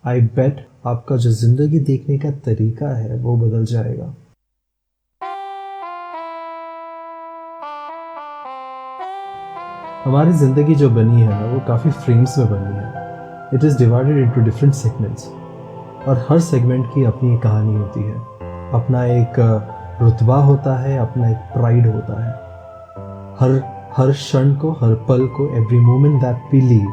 आई बेट आपका जो जिंदगी देखने का तरीका है वो बदल जाएगा। हमारी ज़िंदगी जो बनी है ना वो काफ़ी फ्रेम्स में बनी है। It is divided into different segments और हर सेगमेंट की अपनी एक कहानी होती है, अपना एक रुतबा होता है, अपना एक प्राइड होता है। हर क्षण को, हर पल को, every moment that we live,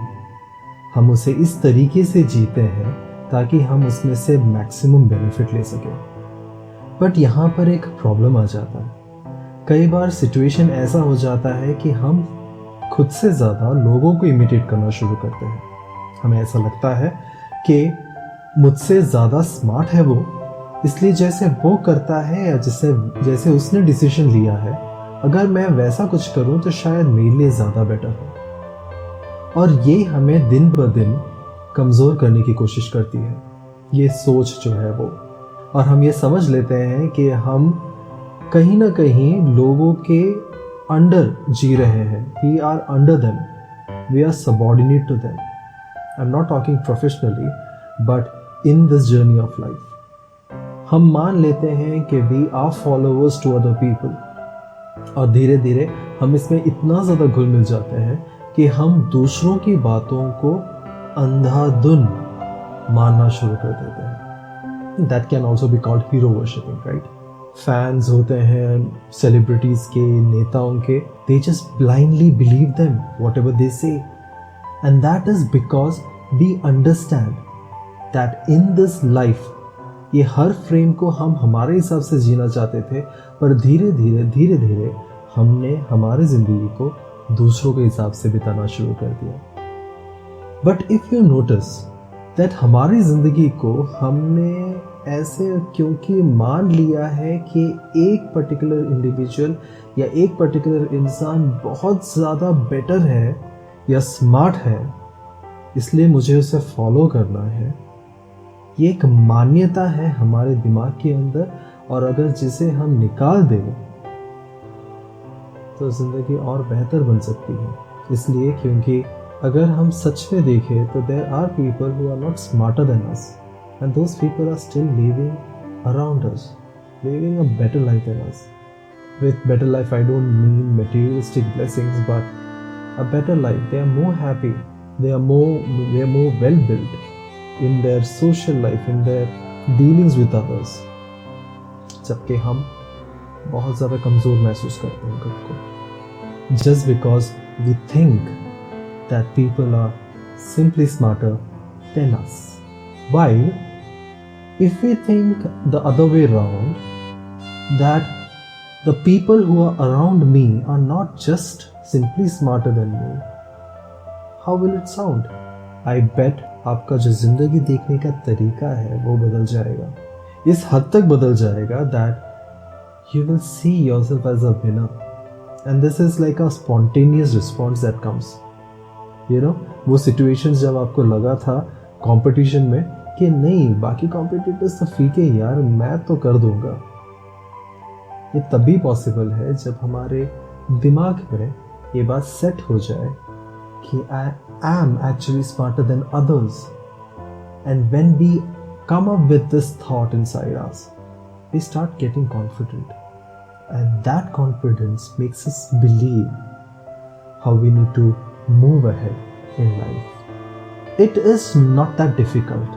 हम उसे इस तरीके से जीते हैं ताकि हम उसमें से मैक्सिमम बेनिफिट ले सकें। बट यहाँ पर एक प्रॉब्लम आ जाता है। कई बार सिचुएशन ऐसा हो जाता है कि हम खुद से ज़्यादा लोगों को इमिटेट करना शुरू करते हैं। हमें ऐसा लगता है कि मुझसे ज़्यादा स्मार्ट है वो, इसलिए जैसे वो करता है या जैसे उसने डिसीजन लिया है, अगर मैं वैसा कुछ करूं तो शायद मेरे लिए ज़्यादा बेटर हो। और ये हमें दिन ब दिन कमज़ोर करने की कोशिश करती है, ये सोच जो है वो। और हम ये समझ लेते हैं कि हम कहीं ना कहीं लोगों के अंडर जी रहे हैं। We are under them, we are subordinate to them. I am not talking professionally, but in this journey of life हम मान लेते हैं कि we are followers to other people, और धीरे धीरे हम इसमें इतना ज़्यादा घुल मिल जाते हैं कि हम दूसरों की बातों को अंधाधुन मानना शुरू कर देते हैं। That can also be called hero worshipping, right? Fans होते हैं सेलिब्रिटीज़ के, नेताओं के, they just blindly believe them whatever they say, and that is because we understand that in this life ये हर फ्रेम को हम हमारे हिसाब से जीना चाहते थे, पर धीरे धीरे हमने हमारी ज़िंदगी को दूसरों के हिसाब से बिताना शुरू कर दिया। But if you notice that हमारी ज़िंदगी को हमने ऐसे क्योंकि मान लिया है कि एक पर्टिकुलर इंडिविजुअल या एक पर्टिकुलर इंसान बहुत ज़्यादा बेटर है या स्मार्ट है, इसलिए मुझे उसे फॉलो करना है। ये एक मान्यता है हमारे दिमाग के अंदर, और अगर जिसे हम निकाल दें तो ज़िंदगी और बेहतर बन सकती है। इसलिए क्योंकि अगर हम सच में देखें तो there are people who are not smarter than us, and those people are still living around us, living a better life than us. With better life, I don't mean materialistic blessings, but a better life. They are more happy. They are more well built in their social life, in their dealings with others. जबकि हम बहुत ज़्यादा कमज़ोर महसूस करते हैं खुद को, just because we think that people are simply smarter than us. While if we think the other way around, that the people who are around me are not just simply smarter than me, how will it sound? I bet आपका जो ज़िंदगी देखने का तरीका है वो बदल जाएगा। इस हद तक बदल जाएगा that you will see yourself as a winner, and this is like a spontaneous response that comes. You know, वो situations जब आपको लगा था competition में कि नहीं, बाकी competitors तो फीके यार, मैं तो कर दूंगा, ये तभी पॉसिबल है जब हमारे दिमाग में ये बात सेट हो जाए कि I am actually smarter than others. And when we come up with this thought inside us, we start getting confident. And that confidence makes us believe how we need to move ahead in life. It is not that difficult,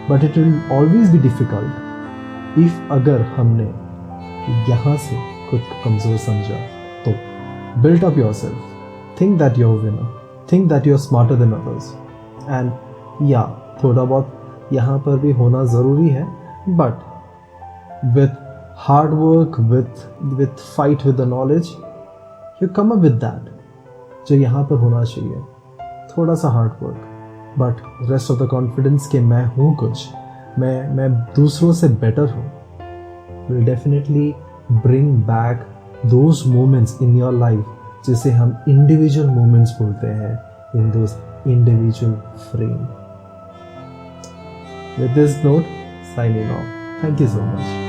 but it will always be difficult if अगर हमने यहाँ से खुद को कमज़ोर समझा तो। Build up yourself. Think that you're a winner. Think that you're smarter than others. And yeah, थोड़ा बहुत यहाँ पर भी होना ज़रूरी है, but with hard work, with fight with the knowledge, you come up with that. जो यहाँ पर होना चाहिए, थोड़ा सा hard work, but rest of the confidence कि मैं हूँ कुछ, मैं दूसरों से बेटर हूँ, will definitely bring back those moments in your life जिसे हम individual moments बोलते हैं, in those individual frame. With this note, signing off. Thank you so much.